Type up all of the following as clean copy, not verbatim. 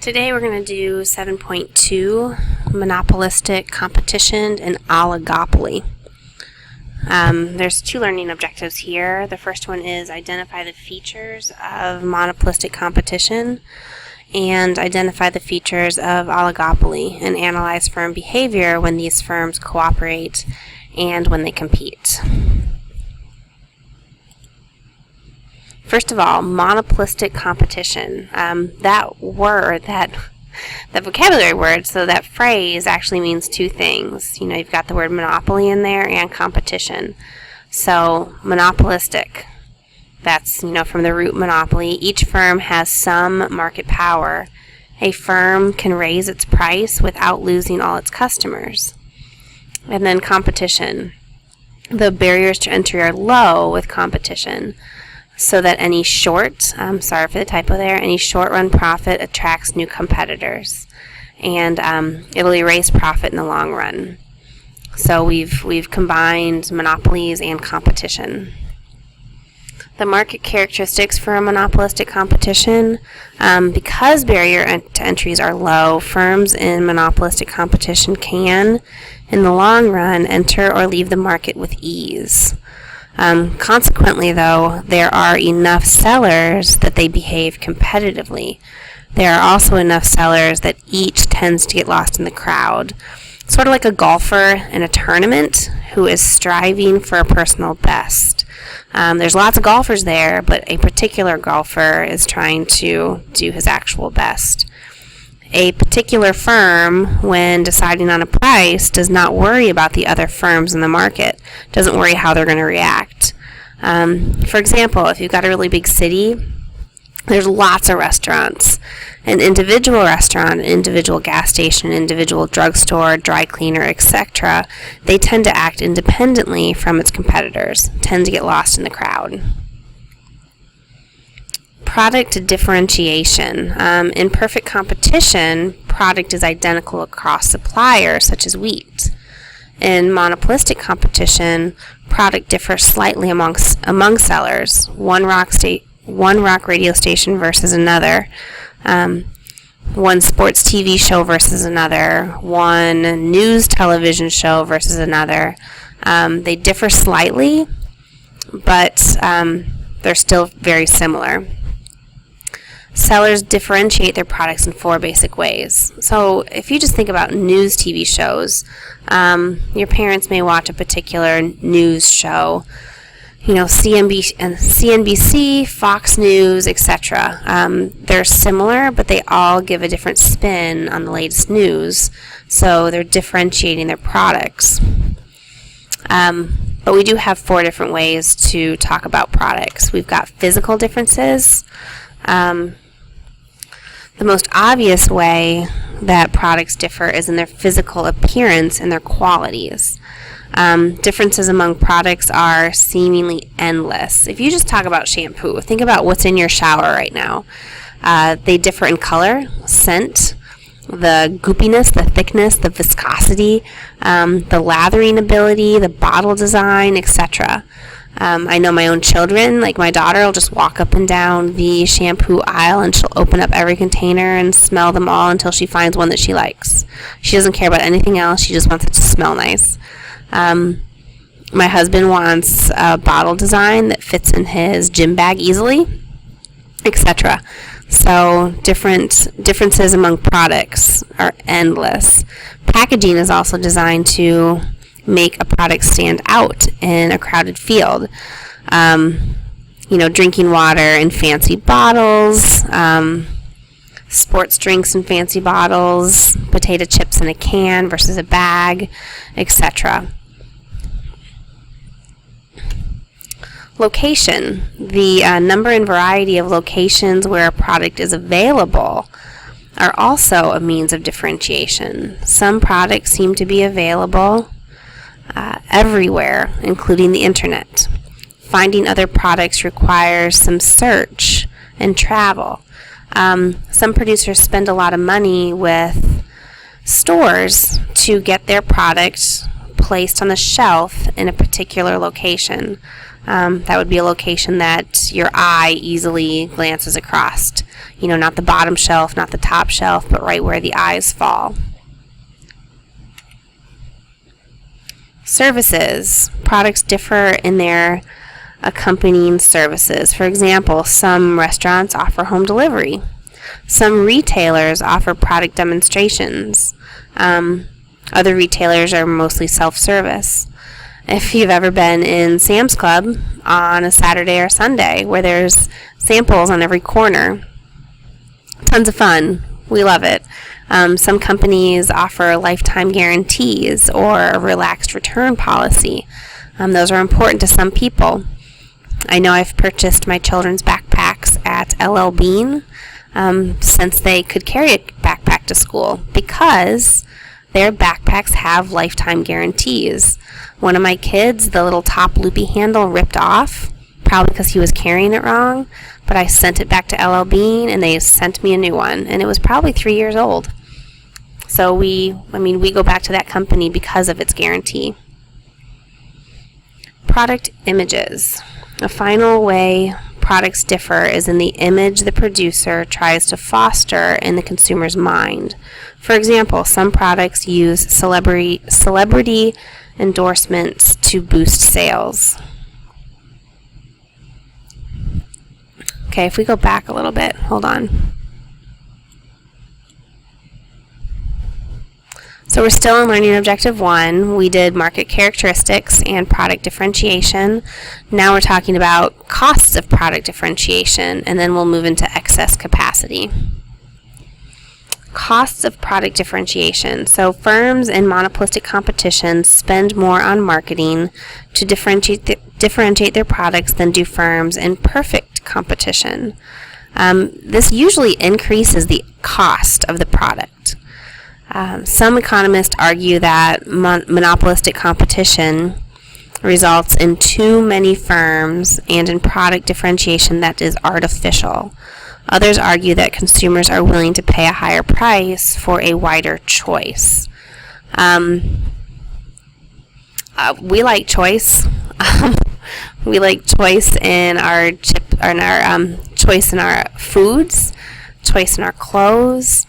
Today we're going to do 7.2, monopolistic competition and oligopoly. There's two learning objectives here. The first one is identify the features of monopolistic competition and identify the features of oligopoly and analyze firm behavior when these firms cooperate and when they compete. First of all, monopolistic competition. That vocabulary word, so that phrase actually means two things. You've got the word monopoly in there and competition. So, monopolistic, that's, from the root monopoly. Each firm has some market power. A firm can raise its price without losing all its customers. And then competition. The barriers to entry are low with competition, so that any short-run profit attracts new competitors, and it'll erase profit in the long run. So we've combined monopolies and competition. The market characteristics for a monopolistic competition, because barrier to entries are low, firms in monopolistic competition can, in the long run, enter or leave the market with ease. Consequently, though, there are enough sellers that they behave competitively. There are also enough sellers that each tends to get lost in the crowd. Sort of like a golfer in a tournament who is striving for a personal best. There's lots of golfers there, but a particular golfer is trying to do his actual best. A particular firm, when deciding on a price, does not worry about the other firms in the market, doesn't worry how they're going to react. For example, if you've got a really big city, there's lots of restaurants. An individual restaurant, an individual gas station, an individual drugstore, dry cleaner, etc., they tend to act independently from its competitors, tend to get lost in the crowd. Product differentiation. In perfect competition, product is identical across suppliers, such as wheat. In monopolistic competition, product differs slightly among sellers. One rock radio station versus another. One sports TV show versus another. One news television show versus another. They differ slightly, but they're still very similar. Sellers differentiate their products in four basic ways. So if you just think about news TV shows, your parents may watch a particular news show, CNBC, Fox News, etc. They're similar, but they all give a different spin on the latest news, so they're differentiating their products. But we do have four different ways to talk about products. We've got physical differences. The most obvious way that products differ is in their physical appearance and their qualities. Differences among products are seemingly endless. If you just talk about shampoo, think about what's in your shower right now. They differ in color, scent, the goopiness, the thickness, the viscosity, the lathering ability, the bottle design, etc. I know my own children, like my daughter, will just walk up and down the shampoo aisle and she'll open up every container and smell them all until she finds one that she likes. She doesn't care about anything else. She just wants it to smell nice. My husband wants a bottle design that fits in his gym bag easily, etc. So differences among products are endless. Packaging is also designed to make a product stand out in a crowded field. Drinking water in fancy bottles, sports drinks in fancy bottles, potato chips in a can versus a bag, etc. Location. The number and variety of locations where a product is available are also a means of differentiation. Some products seem to be available everywhere, including the internet. Finding other products requires some search and travel. Some producers spend a lot of money with stores to get their product placed on the shelf in a particular location. That would be a location that your eye easily glances across. Not the bottom shelf, not the top shelf, but right where the eyes fall. Services. Products differ in their accompanying services. For example, some restaurants offer home delivery. Some retailers offer product demonstrations. Other retailers are mostly self-service. If you've ever been in Sam's Club on a Saturday or Sunday where there's samples on every corner, tons of fun. We love it. Some companies offer lifetime guarantees or a relaxed return policy. Those are important to some people. I know I've purchased my children's backpacks at LL Bean since they could carry a backpack to school because their backpacks have lifetime guarantees. One of my kids, the little top loopy handle ripped off, probably because he was carrying it wrong, but I sent it back to LL Bean and they sent me a new one, and it was probably 3 years old. So we go back to that company because of its guarantee. Product images. A final way products differ is in the image the producer tries to foster in the consumer's mind. For example, some products use celebrity endorsements to boost sales. Okay, if we go back a little bit, hold on. So we're still in Learning Objective 1. We did market characteristics and product differentiation. Now we're talking about costs of product differentiation, and then we'll move into excess capacity. Costs of product differentiation. So firms in monopolistic competition spend more on marketing to differentiate their products than do firms in perfect competition. This usually increases the cost of the product. Some economists argue that monopolistic competition results in too many firms and in product differentiation that is artificial. Others argue that consumers are willing to pay a higher price for a wider choice. We like choice. We like choice in our choice in our foods, choice in our clothes.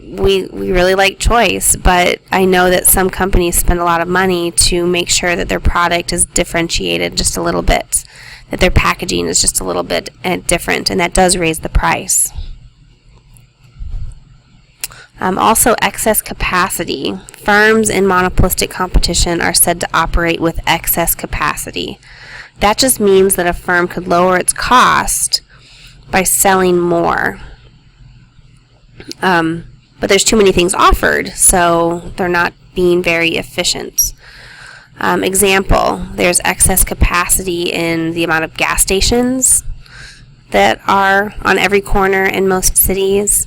We really like choice, but I know that some companies spend a lot of money to make sure that their product is differentiated just a little bit, that their packaging is just a little bit different, and that does raise the price. Also, excess capacity. Firms in monopolistic competition are said to operate with excess capacity. That just means that a firm could lower its cost by selling more. But there's too many things offered, so they're not being very efficient. Example, there's excess capacity in the amount of gas stations that are on every corner in most cities.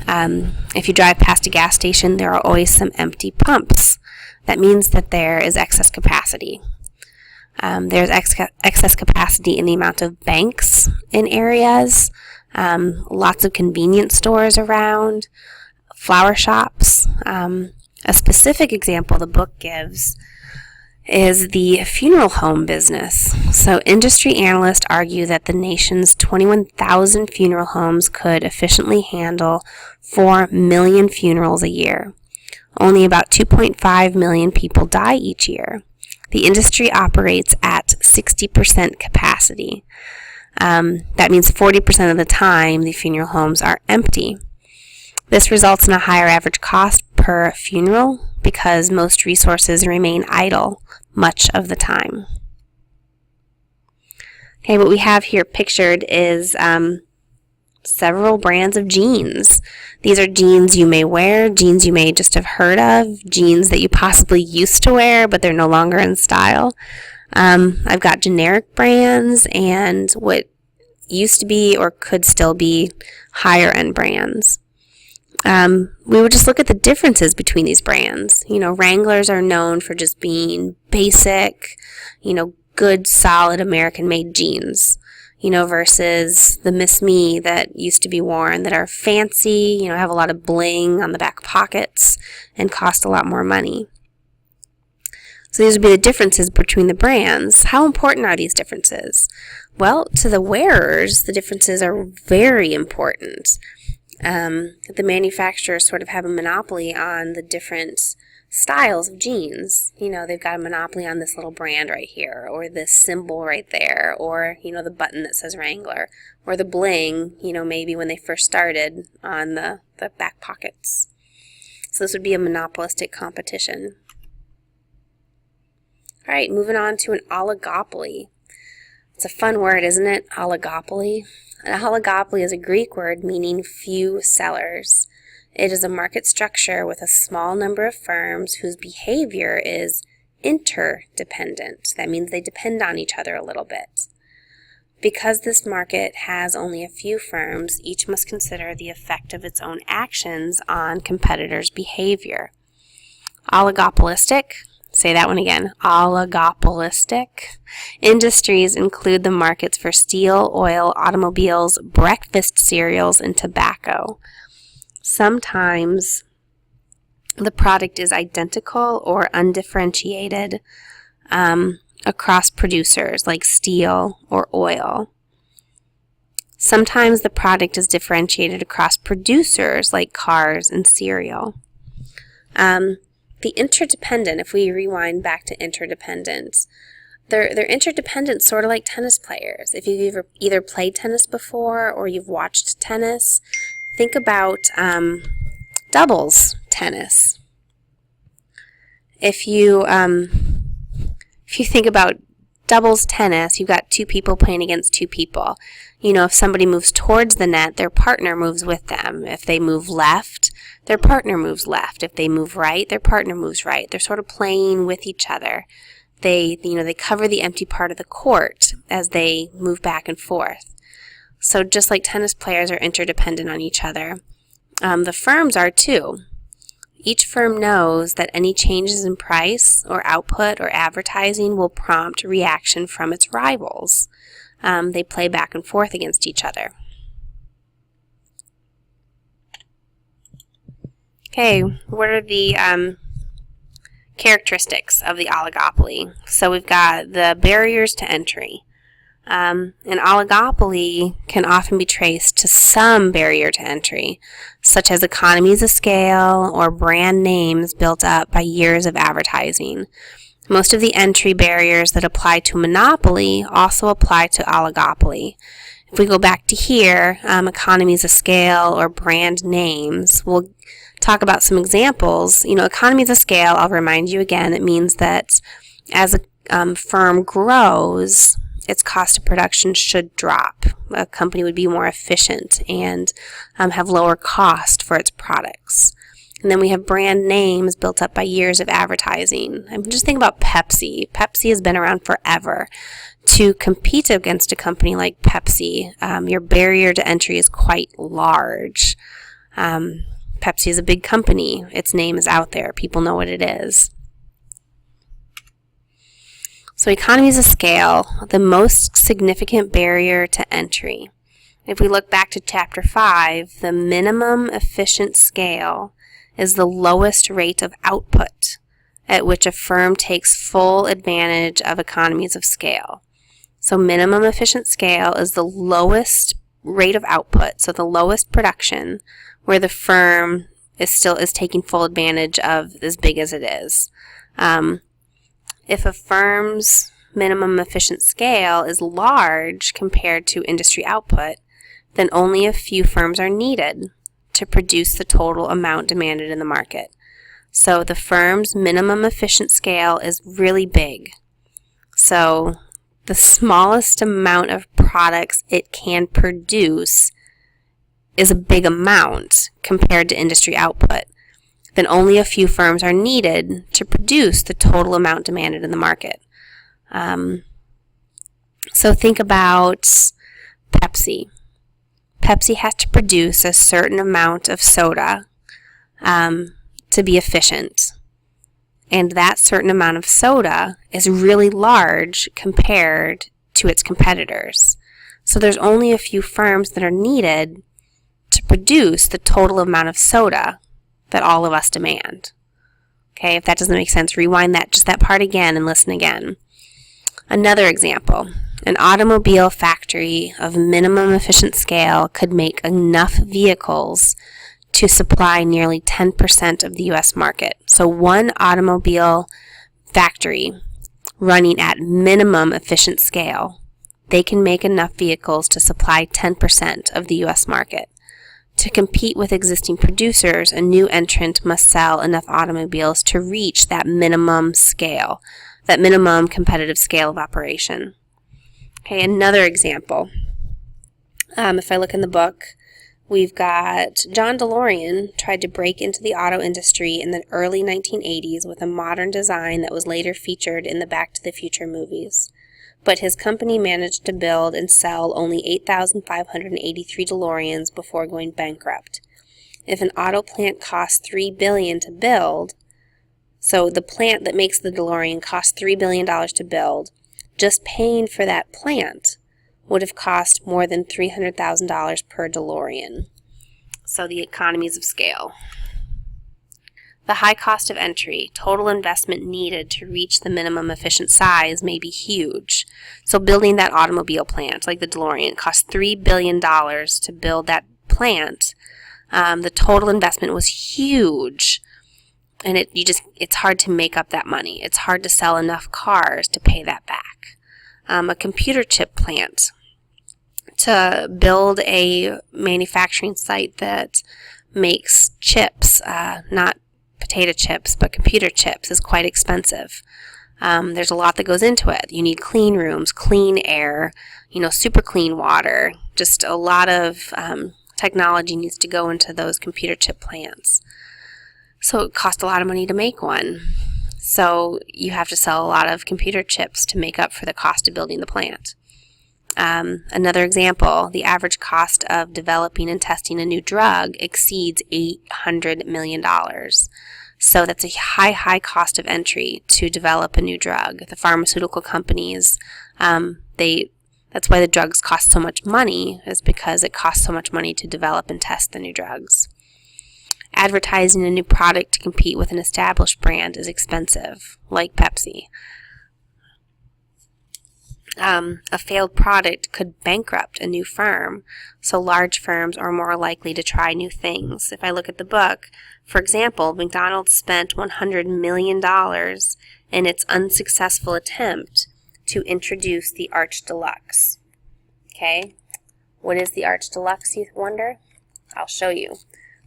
If you drive past a gas station, there are always some empty pumps. That means that there is excess capacity. There's excess capacity in the amount of banks in areas, lots of convenience stores around, flower shops. A specific example the book gives is the funeral home business. So industry analysts argue that the nation's 21,000 funeral homes could efficiently handle 4 million funerals a year. Only about 2.5 million people die each year. The industry operates at 60% capacity. That means 40% of the time the funeral homes are empty. This results in a higher average cost per funeral because most resources remain idle much of the time. Okay, what we have here pictured is several brands of jeans. These are jeans you may wear, jeans you may just have heard of, jeans that you possibly used to wear, but they're no longer in style. I've got generic brands and what used to be or could still be higher end brands. We would just look at the differences between these brands. Wranglers are known for just being basic, good, solid American-made jeans, versus the Miss Me that used to be worn that are fancy, have a lot of bling on the back pockets and cost a lot more money. So these would be the differences between the brands. How important are these differences? Well, to the wearers, the differences are very important. The manufacturers sort of have a monopoly on the different styles of jeans. They've got a monopoly on this little brand right here, or this symbol right there, or, the button that says Wrangler, or the bling, maybe when they first started on the back pockets. So this would be a monopolistic competition. All right, moving on to an oligopoly. It's a fun word, isn't it? Oligopoly. An oligopoly is a Greek word meaning few sellers. It is a market structure with a small number of firms whose behavior is interdependent. That means they depend on each other a little bit. Because this market has only a few firms, each must consider the effect of its own actions on competitors' behavior. Oligopolistic, say that one again, oligopolistic industries include the markets for steel, oil, automobiles, breakfast cereals, and tobacco. Sometimes the product is identical or undifferentiated across producers like steel or oil. Sometimes the product is differentiated across producers like cars and cereal. The interdependent, if we rewind back to interdependence, they're interdependent sort of like tennis players. If you've either played tennis before or you've watched tennis, think about doubles tennis. If you think about doubles tennis, you've got two people playing against two people. If somebody moves towards the net, their partner moves with them. If they move left, their partner moves left. If they move right, their partner moves right. They're sort of playing with each other. They cover the empty part of the court as they move back and forth. So just like tennis players are interdependent on each other, the firms are too. Each firm knows that any changes in price or output or advertising will prompt reaction from its rivals. They play back and forth against each other. Okay, what are the characteristics of the oligopoly? So we've got the barriers to entry. An oligopoly can often be traced to some barrier to entry, such as economies of scale or brand names built up by years of advertising. Most of the entry barriers that apply to monopoly also apply to oligopoly. If we go back to here, economies of scale or brand names, we'll talk about some examples. Economies of scale, I'll remind you again, it means that as a firm grows, its cost of production should drop. A company would be more efficient and have lower cost for its products. And then we have brand names built up by years of advertising. Just think about Pepsi. Pepsi has been around forever. To compete against a company like Pepsi, your barrier to entry is quite large. Pepsi is a big company. Its name is out there. People know what it is. So economies of scale, the most significant barrier to entry. If we look back to Chapter 5, the minimum efficient scale is the lowest rate of output at which a firm takes full advantage of economies of scale. So minimum efficient scale is the lowest rate of output, so the lowest production, where the firm is taking full advantage of as big as it is. If a firm's minimum efficient scale is large compared to industry output, then only a few firms are needed to produce the total amount demanded in the market. So the firm's minimum efficient scale is really big. So the smallest amount of products it can produce is a big amount compared to industry output. Then only a few firms are needed to produce the total amount demanded in the market. So think about Pepsi. Pepsi has to produce a certain amount of soda to be efficient. And that certain amount of soda is really large compared to its competitors. So there's only a few firms that are needed to produce the total amount of soda that all of us demand. Okay, if that doesn't make sense, rewind that part again and listen again. Another example, an automobile factory of minimum efficient scale could make enough vehicles to supply nearly 10% of the U.S. market. So one automobile factory running at minimum efficient scale, they can make enough vehicles to supply 10% of the U.S. market. To compete with existing producers, a new entrant must sell enough automobiles to reach that minimum scale, that minimum competitive scale of operation. Okay, another example. If I look in the book, we've got John DeLorean tried to break into the auto industry in the early 1980s with a modern design that was later featured in the Back to the Future movies. But his company managed to build and sell only 8,583 DeLoreans before going bankrupt. If an auto plant costs $3 billion to build, so the plant that makes the DeLorean cost $3 billion to build, just paying for that plant would have cost more than $300,000 per DeLorean. So the economies of scale. The high cost of entry, total investment needed to reach the minimum efficient size may be huge. So building that automobile plant, like the DeLorean, cost $3 billion to build that plant. The total investment was huge. And it's hard to make up that money. It's hard to sell enough cars to pay that back. A computer chip plant, to build a manufacturing site that makes chips, not potato chips, but computer chips, is quite expensive. There's a lot that goes into it. You need clean rooms, clean air, super clean water. Just a lot of technology needs to go into those computer chip plants. So it costs a lot of money to make one. So you have to sell a lot of computer chips to make up for the cost of building the plant. Another example, the average cost of developing and testing a new drug exceeds $800 million. So that's a high cost of entry to develop a new drug. The pharmaceutical companies, that's why the drugs cost so much money, is because it costs so much money to develop and test the new drugs. Advertising a new product to compete with an established brand is expensive, like Pepsi. A failed product could bankrupt a new firm, so large firms are more likely to try new things. If I look at the book, for example, McDonald's spent $100 million in its unsuccessful attempt to introduce the Arch Deluxe. Okay, what is the Arch Deluxe, you wonder? I'll show you,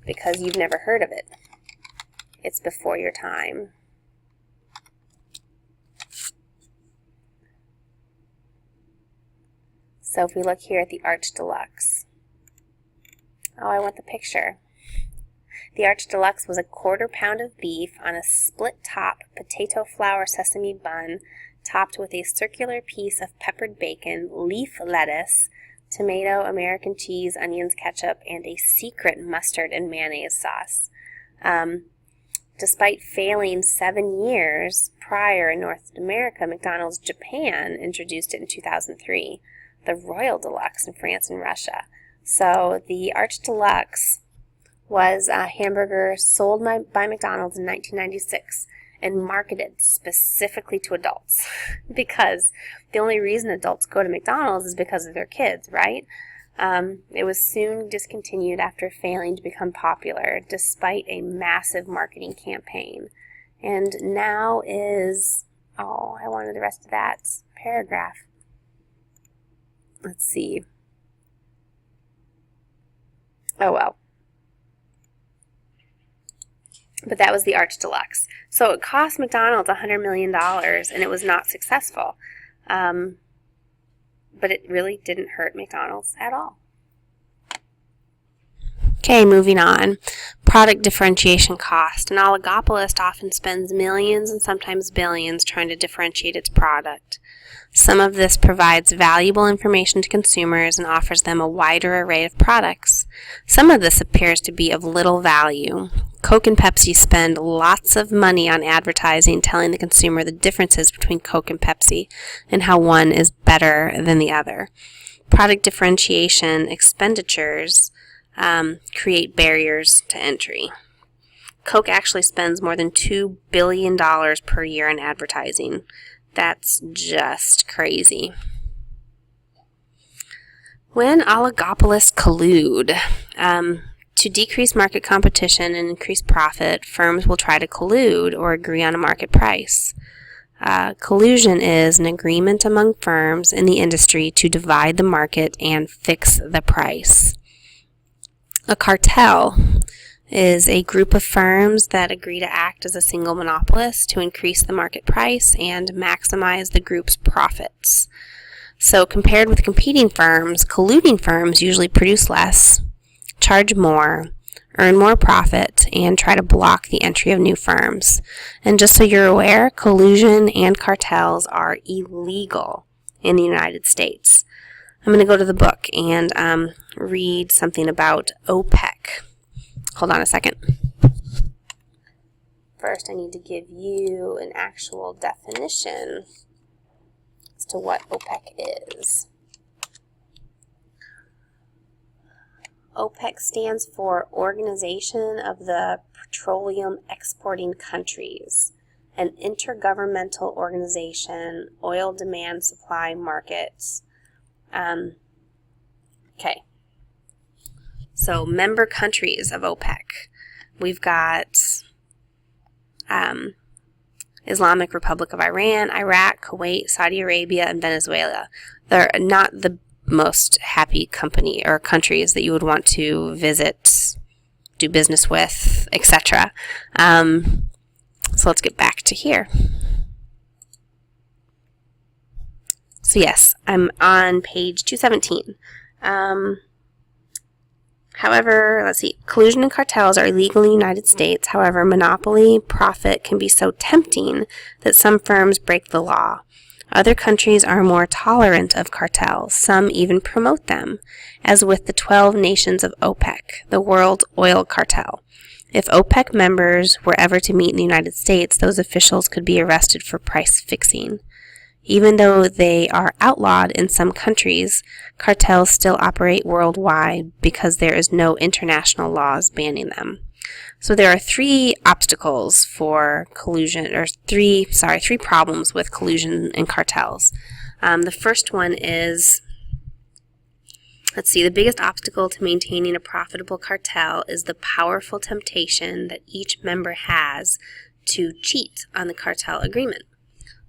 because you've never heard of it. It's before your time. So if we look here at the Arch Deluxe. Oh, I want the picture. The Arch Deluxe was a 1/4 pound of beef on a split-top potato flour sesame bun topped with a circular piece of peppered bacon, leaf lettuce, tomato, American cheese, onions, ketchup, and a secret mustard and mayonnaise sauce. Despite failing 7 years prior in North America, McDonald's Japan introduced it in 2003. The Royal Deluxe in France and Russia. So the Arch Deluxe was a hamburger sold by McDonald's in 1996 and marketed specifically to adults because the only reason adults go to McDonald's is because of their kids, right? It was soon discontinued after failing to become popular despite a massive marketing campaign. And now is, I wanted the rest of that paragraph. Let's see. Oh well. But that was the Arch Deluxe. So it cost McDonald's $100 million and it was not successful. But it really didn't hurt McDonald's at all. Okay, moving on. Product differentiation cost. An oligopolist often spends millions and sometimes billions trying to differentiate its product. Some of this provides valuable information to consumers and offers them a wider array of products. Some of this appears to be of little value. Coke and Pepsi spend lots of money on advertising, telling the consumer the differences between Coke and Pepsi and how one is better than the other. Product differentiation expenditures create barriers to entry. Coke actually spends more than $2 billion per year in advertising. That's just crazy. When oligopolists collude, to decrease market competition and increase profit, firms will try to collude or agree on a market price. Collusion is an agreement among firms in the industry to divide the market and fix the price. A cartel is a group of firms that agree to act as a single monopolist to increase the market price and maximize the group's profits. So compared with competing firms, colluding firms usually produce less, charge more, earn more profit, and try to block the entry of new firms. And just so you're aware, collusion and cartels are illegal in the United States. I'm going to go to the book and read something about OPEC. Hold on a second. First, I need to give you an actual definition as to what OPEC is. OPEC stands for Organization of the Petroleum Exporting Countries, an intergovernmental organization, oil demand supply markets. Okay. So member countries of OPEC. We've got Islamic Republic of Iran, Iraq, Kuwait, Saudi Arabia, and Venezuela. They're not the most happy company or countries that you would want to visit, do business with, etc. So let's get back to here. So yes, I'm on page 217. However, let's see, collusion and cartels are illegal in the United States. However, monopoly profit can be so tempting that some firms break the law. Other countries are more tolerant of cartels. Some even promote them, as with the 12 nations of OPEC, the world oil cartel. If OPEC members were ever to meet in the United States, those officials could be arrested for price fixing. Even though they are outlawed in some countries, cartels still operate worldwide because there is no international laws banning them. So there are three obstacles for collusion, or three problems with collusion and cartels. The first one is, the biggest obstacle to maintaining a profitable cartel is the powerful temptation that each member has to cheat on the cartel agreement.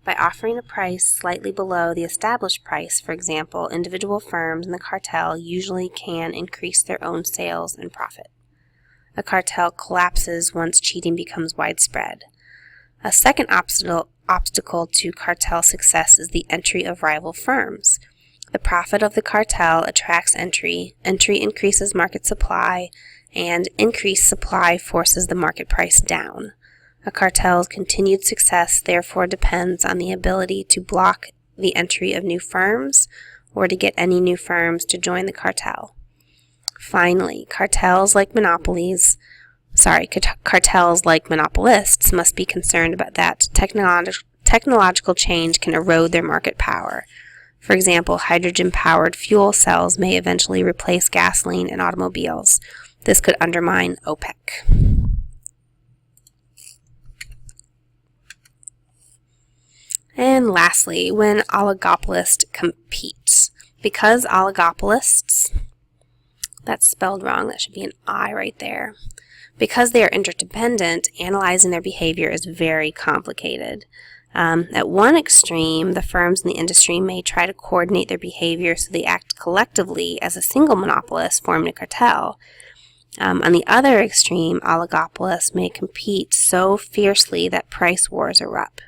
By offering a price slightly below the established price, for example, individual firms in the cartel usually can increase their own sales and profit. A cartel collapses once cheating becomes widespread. A second obstacle to cartel success is the entry of rival firms. The profit of the cartel attracts entry, entry increases market supply, and increased supply forces the market price down. A cartel's continued success therefore depends on the ability to block the entry of new firms or to get any new firms to join the cartel. Finally, cartels like monopolists must be concerned about that technological change can erode their market power. For example, hydrogen-powered fuel cells may eventually replace gasoline in automobiles. This could undermine OPEC. And lastly, when oligopolists compete. Because oligopolists, that's spelled wrong, that should be an I right there. Because they are interdependent, analyzing their behavior is very complicated. At one extreme, the firms in the industry may try to coordinate their behavior so they act collectively as a single monopolist, forming a cartel. On the other extreme, oligopolists may compete so fiercely that price wars erupt,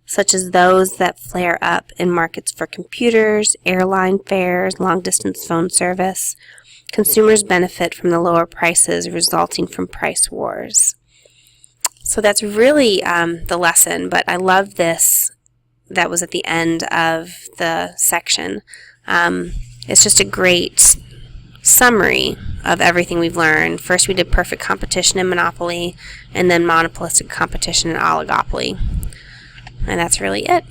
such as those that flare up in markets for computers, airline fares, long-distance phone service. Consumers benefit from the lower prices resulting from price wars. So that's really the lesson, but I love this. That was at the end of the section. It's just a great summary of everything we've learned. First we did perfect competition and monopoly, and then monopolistic competition and oligopoly. And that's really it.